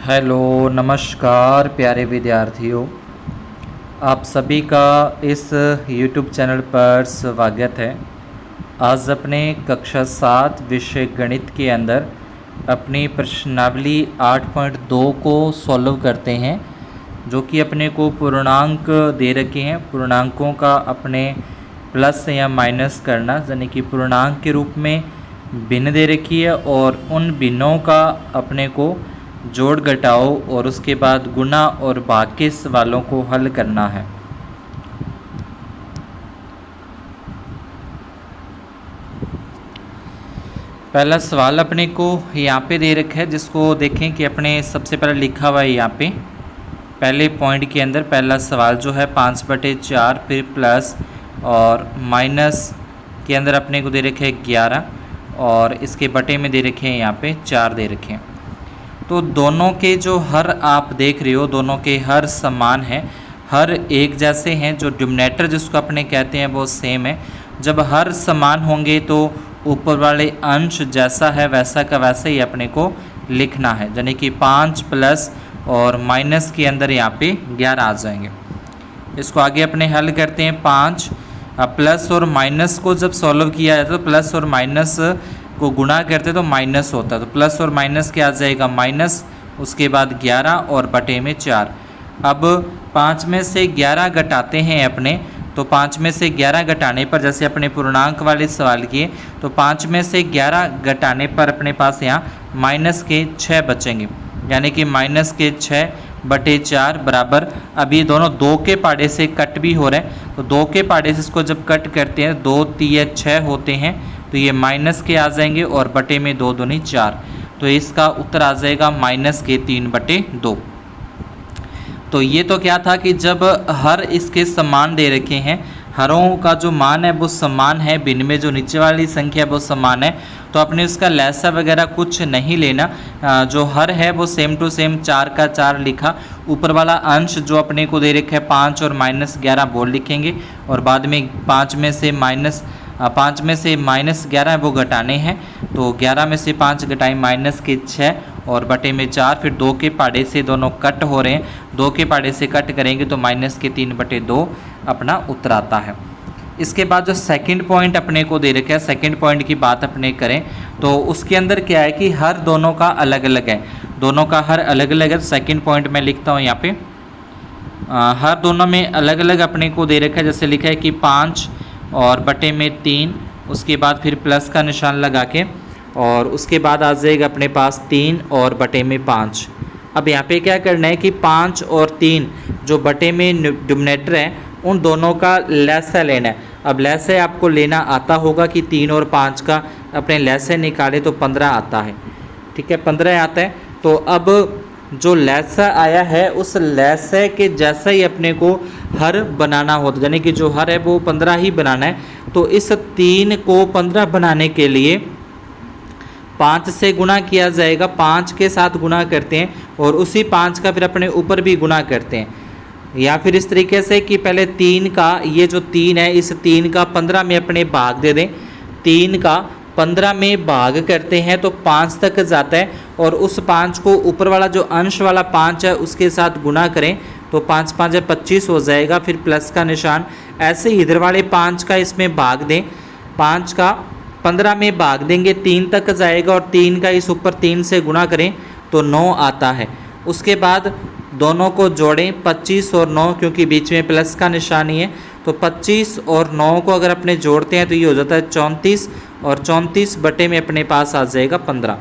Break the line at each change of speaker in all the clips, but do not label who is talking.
Hello नमस्कार प्यारे विद्यार्थियों, आप सभी का इस YouTube चैनल पर स्वागत है। आज अपने कक्षा 7 विषय गणित के अंदर अपनी प्रश्नावली 8.2 को सॉल्व करते हैं, जो कि अपने को पूर्णांक दे रखे हैं। पूर्णांकों का अपने प्लस या माइनस करना, यानी कि पूर्णांक के रूप में भिन्न दे रखी है और उन भिन्नों का अपने को जोड़ घटाओ और उसके बाद गुना और भाग के सवालों को हल करना है। पहला सवाल अपने को यहाँ पे दे रखा है, जिसको देखें कि अपने सबसे पहले लिखा हुआ है यहाँ पे पहले पॉइंट के अंदर। पहला सवाल जो है 5/4, फिर प्लस और माइनस के अंदर अपने को दे रखे हैं 11 और इसके बटे में दे रखे हैं यहाँ पे 4 दे रखे हैं। तो दोनों के जो हर आप देख रहे हो, दोनों के हर समान है, हर एक जैसे हैं। जो डिनोमिनेटर जिसको अपने कहते हैं वो सेम है। जब हर समान होंगे तो ऊपर वाले अंश जैसा है वैसा का वैसा ही अपने को लिखना है, यानी कि 5 प्लस और माइनस के अंदर यहाँ पे 11 आ जाएंगे। इसको आगे अपने हल करते हैं। 5 प्लस और माइनस को जब सॉल्व किया जाता है तो प्लस और माइनस को गुणा करते तो माइनस होता है, तो प्लस और माइनस क्या आ जाएगा माइनस, उसके बाद 11 और बटे में 4। अब 5 में से 11 घटाते हैं अपने, तो 5 में से 11 घटाने पर, जैसे अपने पूर्णांक वाले सवाल किए, तो 5 में से 11 घटाने पर अपने पास यहाँ माइनस के 6 बचेंगे, यानी कि माइनस के 6/4 बराबर। अब ये दोनों 2 के पाड़े से कट भी हो रहे हैं, तो 2 के पाड़े से इसको जब कट करते हैं 2 3 6 होते हैं, तो ये माइनस के आ जाएंगे और बटे में 2 दूनी 4, तो इसका उत्तर आ जाएगा माइनस के 3/2। तो ये तो क्या था कि जब हर इसके समान दे रखे हैं, हरों का जो मान है वो समान है, भिन्न में जो नीचे वाली संख्या है वो समान है, तो अपने उसका लैसा वगैरह कुछ नहीं लेना। जो हर है वो सेम टू सेम 4 का 4 लिखा। ऊपर वाला अंश जो अपने को दे रखा है 5 और -11 बोल लिखेंगे, और बाद में 5 में से -11 वो घटाने हैं, तो 11 में से 5 घटाएं माइनस के 6 और बटे में 4। फिर 2 के पाड़े से दोनों कट हो रहे हैं, 2 के पाड़े से कट करेंगे तो माइनस के 3/2 अपना उत्तर आता है। इसके बाद जो सेकंड पॉइंट अपने को दे रखा है, सेकंड पॉइंट की बात अपने करें तो उसके अंदर क्या है कि हर दोनों का अलग अलग है, दोनों का हर अलग अलग है। सेकंड पॉइंट में लिखता हूँ यहाँ पे, हर दोनों में अलग अलग अपने को दे रखा है। जैसे लिखा है कि 5 और बटे में 3, उसके बाद फिर प्लस का निशान लगा के, और उसके बाद आ जाएगा अपने पास 3 और बटे में 5। अब यहाँ पे क्या करना है कि 5 और 3 जो बटे में डिनोमिनेटर है उन दोनों का लैसा लेना है। अब लैसा आपको लेना आता होगा कि 3 और 5 का अपने लैसा निकाले तो 15 आता है, ठीक है, 15 आता है। तो अब जो लैसा आया है उस लैसे के जैसा ही अपने को हर बनाना होता है, यानी कि जो हर है वो 15 ही बनाना है। तो इस 3 को 15 बनाने के लिए 5 से गुणा किया जाएगा, 5 के साथ गुणा करते हैं और उसी 5 का फिर अपने ऊपर भी गुणा करते हैं, या फिर इस तरीके से कि पहले 3 का, ये जो 3 है इस 3 का 15 में अपने भाग दे दें। 3 का 15 में भाग करते हैं तो 5 तक जाता है, और उस 5 को ऊपर वाला जो अंश वाला 5 है उसके साथ गुणा करें तो 5 5 25 हो जाएगा। फिर प्लस का निशान, ऐसे ही इधर वाले 5 का इसमें भाग दें, 5 का 15 में भाग देंगे 3 तक जाएगा, और 3 का इस ऊपर 3 से गुणा करें तो 9 आता है। उसके बाद दोनों को जोड़ें, 25 और 9, क्योंकि बीच में प्लस का निशान ही है, तो 25 और 9 को अगर अपने जोड़ते हैं तो ये हो जाता है 34, और 34 बटे में अपने पास आ जाएगा 15।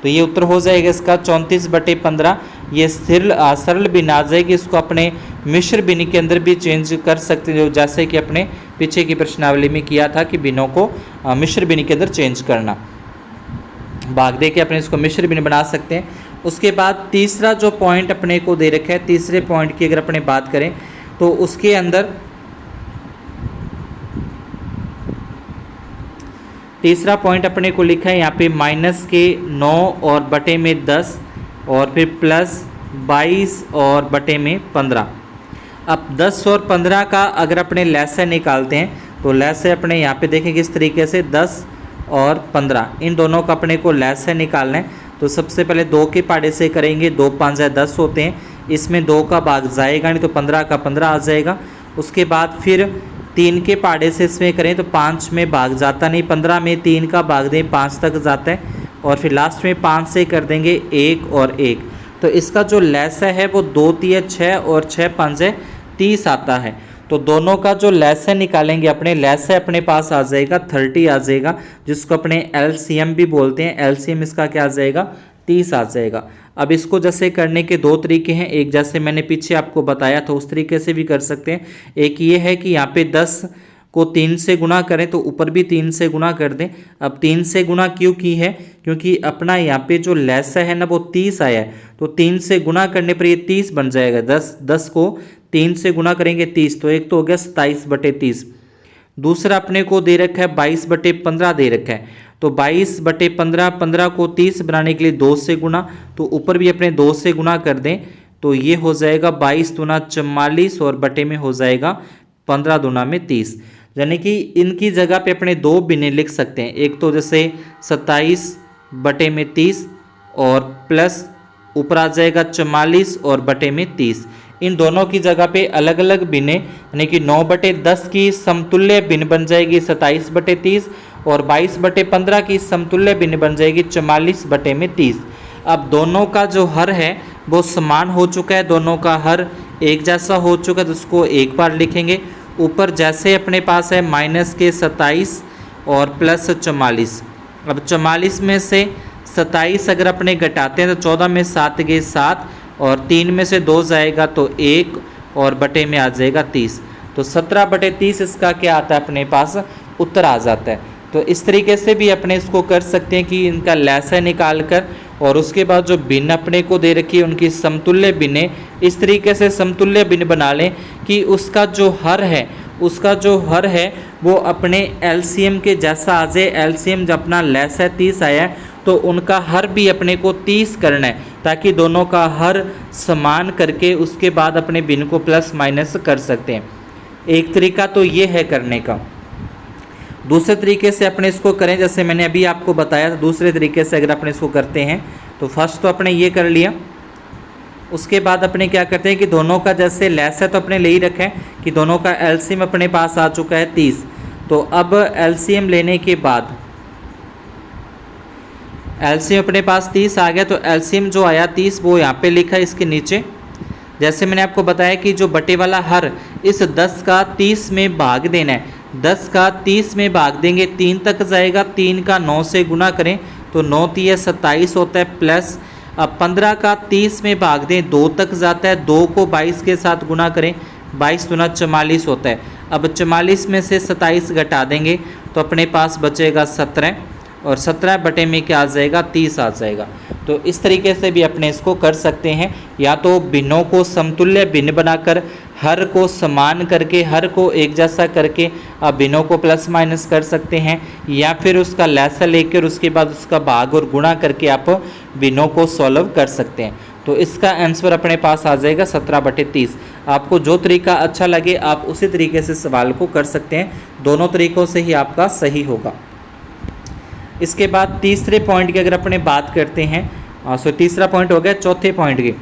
तो ये उत्तर हो जाएगा इसका 34/15। ये सरल भिन्न आ जाएगी, इसको अपने मिश्र भिन्न के अंदर भी चेंज कर सकते हैं, जैसे कि अपने पीछे की प्रश्नावली में किया था कि भिन्नों को मिश्र भिन्न के अंदर चेंज करना, भाग दे के अपने इसको मिश्र भिन्न बना सकते हैं। उसके बाद तीसरा जो पॉइंट अपने को दे रखा है, तीसरे पॉइंट की अगर अपने बात करें तो उसके अंदर तीसरा पॉइंट अपने को लिखा है यहाँ पे माइनस के 9 और बटे में 10 और फिर प्लस 22 और बटे में 15। अब 10 और 15 का अगर अपने लैसा निकालते हैं तो लैसा अपने यहाँ पे देखें किस तरीके से 10 और 15 इन दोनों का अपने को लैसा निकालना है। तो सबसे पहले 2 के पहाड़े से करेंगे, 2 5 10 होते हैं, इसमें 2 का भाग जाएगा नहीं तो 15 का 15 आ जाएगा। उसके बाद फिर 3 के पहाड़े से इसमें करें तो 5 में भाग जाता नहीं, 15 में 3 का भाग दें 5 तक जाता है, और फिर लास्ट में 5 से कर देंगे 1 और 1। तो इसका जो लैसा है वो 2 3 6 और 6 5 30 आता है। तो दोनों का जो लैसा निकालेंगे अपने, लैसा अपने पास आ जाएगा 30 आ जाएगा, जिसको अपने एलसीएम भी बोलते हैं। एलसीएम इसका क्या आ जाएगा, 30 आ जाएगा। अब इसको जैसे करने के 2 तरीके हैं, एक जैसे मैंने पीछे आपको बताया था उस तरीके से भी कर सकते हैं। एक ये है कि यहाँ पे 10 को 3 से गुणा करें तो ऊपर भी 3 से गुणा कर दें। अब 3 से गुणा क्यों की है, क्योंकि अपना यहाँ पे जो लैसा है ना वो 30 आया है, तो 3 से गुणा करने पर ये 30 बन जाएगा। 10 को 3 से गुणा करेंगे 30, तो एक तो हो गया 27/30। दूसरा अपने को दे रखा है 22/15 दे रखा है, तो 22/15, 15 को 30 बनाने के लिए 2 से गुणा, तो ऊपर भी अपने 2 से गुणा कर दें तो ये हो जाएगा 22 दूना 44 और बटे में हो जाएगा 15 दूना में 30। यानी कि इनकी जगह पे अपने 2 बिने लिख सकते हैं, एक तो जैसे 27/30 और प्लस ऊपर आ जाएगा 44 और बटे में 30। इन दोनों की जगह पे अलग अलग बिने, यानी कि 9/10 की समतुल्य बिन बन जाएगी 27/30 और 22/15 की समतुल्य बिन बन जाएगी 44/30। अब दोनों का जो हर है वो समान हो चुका है, दोनों का हर एक जैसा हो चुका है, तो उसको एक बार लिखेंगे। ऊपर जैसे अपने पास है माइनस के 27 और प्लस 44। अब 44 में से 27 अगर अपने घटाते हैं तो 14 में 7 गए 7 और 3 में से 2 जाएगा तो 1 और बटे में आ जाएगा 30। तो 17/30 इसका क्या आता है, अपने पास उत्तर आ जाता है। तो इस तरीके से भी अपने इसको कर सकते हैं कि इनका लैसा निकाल कर, और उसके बाद जो भिन्न अपने को दे रखी है उनकी समतुल्य भिन्नें इस तरीके से समतुल्य भिन्न बना लें कि उसका जो हर है वो अपने एलसीएम के जैसा आ जाए। एलसीएम जब अपना लैसा 30 आया है तो उनका हर भी अपने को 30 करना है, ताकि दोनों का हर समान करके उसके बाद अपने भिन्न को प्लस माइनस कर सकते हैं। एक तरीका तो ये है करने का। दूसरे तरीके से अपने इसको करें, जैसे मैंने अभी आपको बताया था, दूसरे तरीके से अगर अपने इसको करते हैं तो फर्स्ट तो अपने ये कर लिया, उसके बाद अपने क्या करते हैं कि दोनों का जैसे लेस है तो अपने ले ही रखा है कि दोनों का एलसीएम अपने पास आ चुका है 30। तो अब एलसीएम लेने के बाद एलसीएम अपने पास 30 आ गया, तो एलसीएम जो आया 30 वो यहाँ पे लिखा है इसके नीचे। जैसे मैंने आपको बताया कि जो बटे वाला हर इस 10 का 30 में भाग देना है, 10 का 30 में भाग देंगे 3 तक जाएगा, 3 का 9 से गुना करें तो 9 3 27 होता है, प्लस अब 15 का 30 में भाग दें 2 तक जाता है, 2 को 22 के साथ गुना करें 22 दूना 44 होता है। अब 44 में से 27 घटा देंगे तो अपने पास बचेगा 17 और 17 बटे में क्या आ जाएगा 30 आ जाएगा। तो इस तरीके से भी अपने इसको कर सकते हैं, या तो भिन्नों को समतुल्य भिन्न बनाकर हर को समान करके हर को एक जैसा करके आप भिन्नों को प्लस माइनस कर सकते हैं, या फिर उसका लैसा लेकर उसके बाद उसका भाग और गुणा करके आप भिन्नों को सॉल्व कर सकते हैं। तो इसका आंसर अपने पास आ जाएगा 17/30। आपको जो तरीका अच्छा लगे आप उसी तरीके से सवाल को कर सकते हैं, दोनों तरीक़ों से ही आपका सही होगा। इसके बाद तीसरे पॉइंट की अगर अपने बात करते हैं, तीसरा पॉइंट हो गया। चौथे पॉइंट की,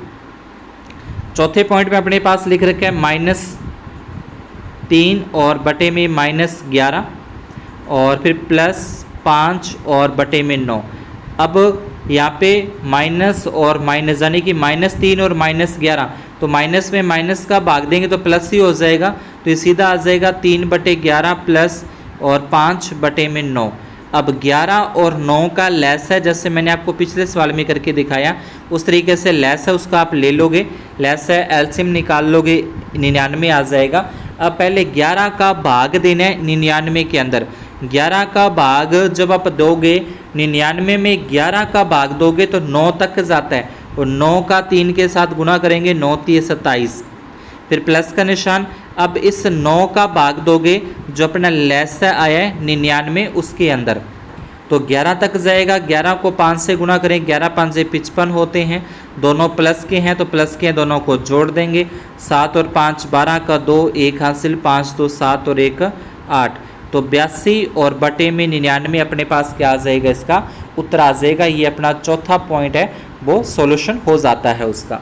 चौथे पॉइंट में अपने पास लिख रखा है -3 और बटे में -11 और फिर +5 और बटे में 9। अब यहाँ पे माइनस और माइनस यानी कि -3 और -11, तो माइनस में माइनस का भाग देंगे तो प्लस ही हो जाएगा, तो ये सीधा आ जाएगा 3/11 प्लस और 5 बटे में 9। अब 11 और 9 का लेस है, जैसे मैंने आपको पिछले सवाल में करके दिखाया उस तरीके से लेस है, उसका आप ले लोगे, लेस है एलसीएम निकाल लोगे 99 आ जाएगा। अब पहले 11 का भाग देना है 99 के अंदर। 11 का भाग जब आप दोगे 99 में 11 का भाग दोगे तो 9 तक जाता है, और 9 का 3 के साथ गुना करेंगे 9 3 27, फिर प्लस का निशान। अब इस 9 का भाग दोगे जो अपना लेस आया है 99 उसके अंदर, तो 11 तक जाएगा। 11 को 5 से गुना करें, 11 5 से 55 होते हैं, दोनों प्लस के हैं तो प्लस के हैं, दोनों को जोड़ देंगे। 7 और 5 12 का 2, 1 हासिल, 5 2 7 और 1 8। तो 82 और बटे में 99 अपने पास क्या आ जाएगा, इसका उत्तर आ जाएगा। ये अपना चौथा पॉइंट है वो सॉल्यूशन हो जाता है उसका।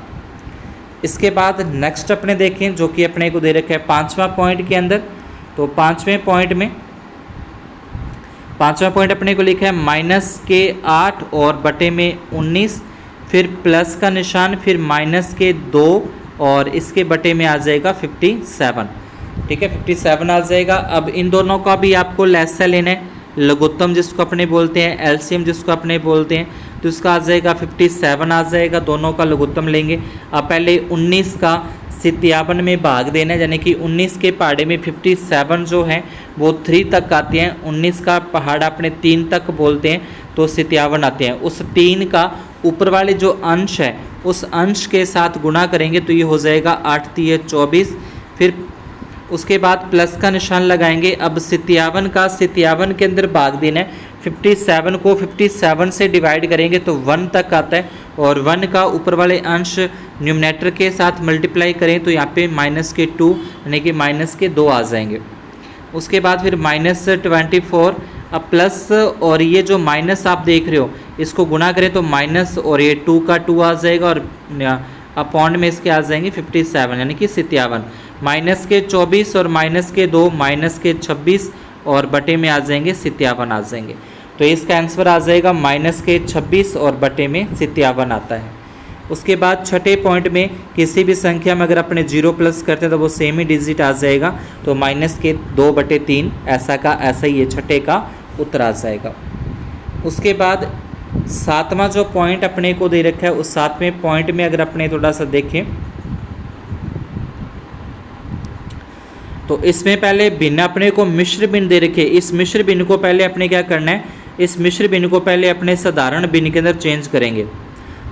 इसके बाद नेक्स्ट अपने देखें जो कि अपने को दे रखा है 5वां पॉइंट के अंदर। तो 5वें पॉइंट में 5वां पॉइंट अपने को लिखा है -8 और बटे में 19, फिर प्लस का निशान, फिर -2 और इसके बटे में आ जाएगा 57। ठीक है, 57 आ जाएगा। अब इन दोनों का भी आपको लसागु लेना है, लघुत्तम जिसको अपने बोलते हैं, एलसीएम जिसको अपने बोलते हैं, तो इसका आ जाएगा 57 आ जाएगा। दोनों का लघुत्तम लेंगे। अब पहले 19 का 57 में भाग देना है, यानी कि 19 के पहाड़े में 57 जो है वो 3 तक आते हैं। 19 का पहाड़ अपने 3 तक बोलते हैं तो 57 आते हैं। उस 3 का ऊपर वाले जो अंश है उस अंश के साथ गुणा करेंगे तो ये हो जाएगा 8 3 24। फिर उसके बाद प्लस का निशान लगाएंगे। अब 57 का 57 के अंदर भाग देना है। 57 को 57 से डिवाइड करेंगे तो 1 तक आता है और 1 का ऊपर वाले अंश न्यूमरेटर के साथ मल्टीप्लाई करें तो यहाँ पे -2 यानी कि -2 आ जाएंगे। उसके बाद फिर -24। अब प्लस और ये जो माइनस आप देख रहे हो इसको गुणा करें तो माइनस और ये 2 का 2 आ जाएगा और अपॉन में इसके आ जाएंगे 57 यानी कि 57। -24 और -2 -26 और बटे में आ जाएंगे 57 आ जाएंगे। तो इसका आंसर आ जाएगा -26 और बटे में 57 आता है। उसके बाद छठे पॉइंट में किसी भी संख्या में अगर अपने 0 प्लस करते हैं तो वो सेम ही डिजिट आ जाएगा, तो -2/3 ऐसा का ऐसा ही ये छठे का उत्तर आ जाएगा। उसके बाद 7वां जो पॉइंट अपने को दे रखा है उस 7वें पॉइंट में अगर अपने थोड़ा सा देखें तो इसमें पहले भिन्न अपने को मिश्र भिन्न दे रखे। इस मिश्र भिन्न को पहले अपने क्या करना है, इस मिश्र भिन्न को पहले अपने साधारण भिन्न के अंदर चेंज करेंगे।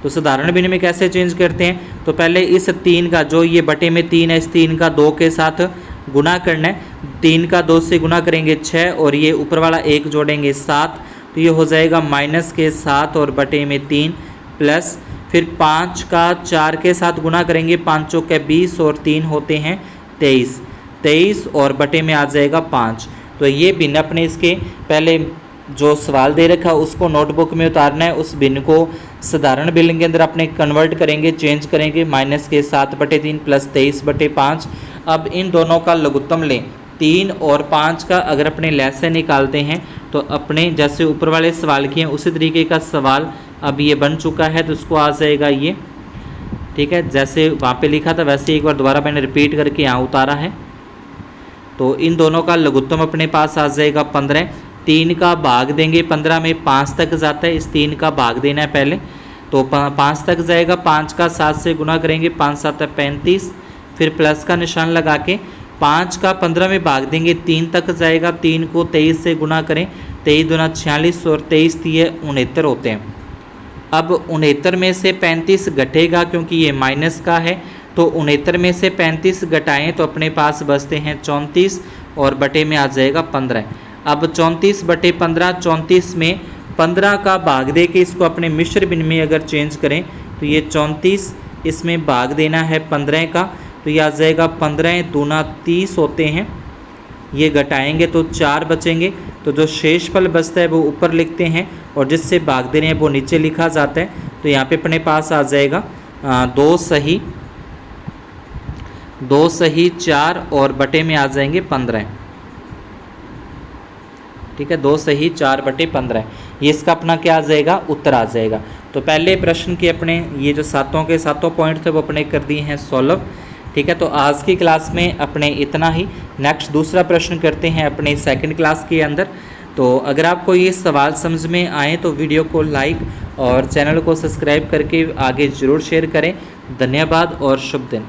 तो साधारण भिन्न में कैसे चेंज करते हैं, तो पहले इस 3 का जो ये बटे में 3 है इस 3 का 2 के साथ गुणा करना है। 3 का 2 से गुणा करेंगे 6 और ये ऊपर वाला 1 जोड़ेंगे 7, तो ये हो जाएगा -7 और बटे में 3 प्लस फिर 5 का 4 के साथ गुणा करेंगे, 5 चौके 20 और 3 होते हैं 23 और बटे में आ जाएगा 5। तो ये भिन्न अपने इसके पहले जो सवाल दे रखा उसको नोटबुक में उतारना है। उस भिन्न को साधारण भिन्न के अंदर अपने कन्वर्ट करेंगे, चेंज करेंगे। -7/3 प्लस 23/5। अब इन दोनों का लघुत्तम लें। 3 और 5 का अगर अपने लसागु निकालते हैं तो अपने जैसे ऊपर वाले सवाल किए उसी तरीके का सवाल अब ये बन चुका है, तो उसको आ जाएगा ये। ठीक है, जैसे वहाँ पे लिखा था वैसे एक बार दोबारा मैंने रिपीट करके यहाँ उतारा है। तो इन दोनों का लघुत्तम अपने पास आ जाएगा 15। 3 का भाग देंगे 15 में 5 तक जाता है, इस 3 का भाग देना है पहले, तो 5 तक जाएगा। 5 का 7 से गुणा करेंगे, 5 7 35, फिर प्लस का निशान लगा के 5 का 15 में भाग देंगे, 3 तक जाएगा। 3 को 23 से गुणा करें, 23 दूना 46 और 23 3 69 होते हैं। अब 69 में से 35 घटेगा क्योंकि ये माइनस का है, तो 69 में से 35 घटाएँ तो अपने पास बचते हैं 34 और बटे में आ जाएगा 15। अब 34/15, 34 में 15 का भाग दे के इसको अपने मिश्र भिन्न में अगर चेंज करें तो ये 34 इसमें भाग देना है 15 का, तो ये आ जाएगा 15 दूना 30 होते हैं। ये घटाएंगे तो 4 बचेंगे, तो जो शेषफल बचता है वो ऊपर लिखते हैं और जिससे भाग दे रहे हैं वो नीचे लिखा जाता है। तो यहाँ पे अपने पास आ जाएगा 2 सही 4 और बटे में आ जाएंगे 15। ठीक है, 2 सही 4/15 ये इसका अपना क्या आ जाएगा, उत्तर आ जाएगा। तो पहले प्रश्न के अपने ये जो सातों के सातों पॉइंट थे वो अपने कर दिए हैं सॉल्व। ठीक है, तो आज की क्लास में अपने इतना ही। नेक्स्ट दूसरा प्रश्न करते हैं अपने सेकंड क्लास के अंदर। तो अगर आपको ये सवाल समझ में आए तो वीडियो को लाइक और चैनल को सब्सक्राइब करके आगे ज़रूर शेयर करें। धन्यवाद और शुभ दिन।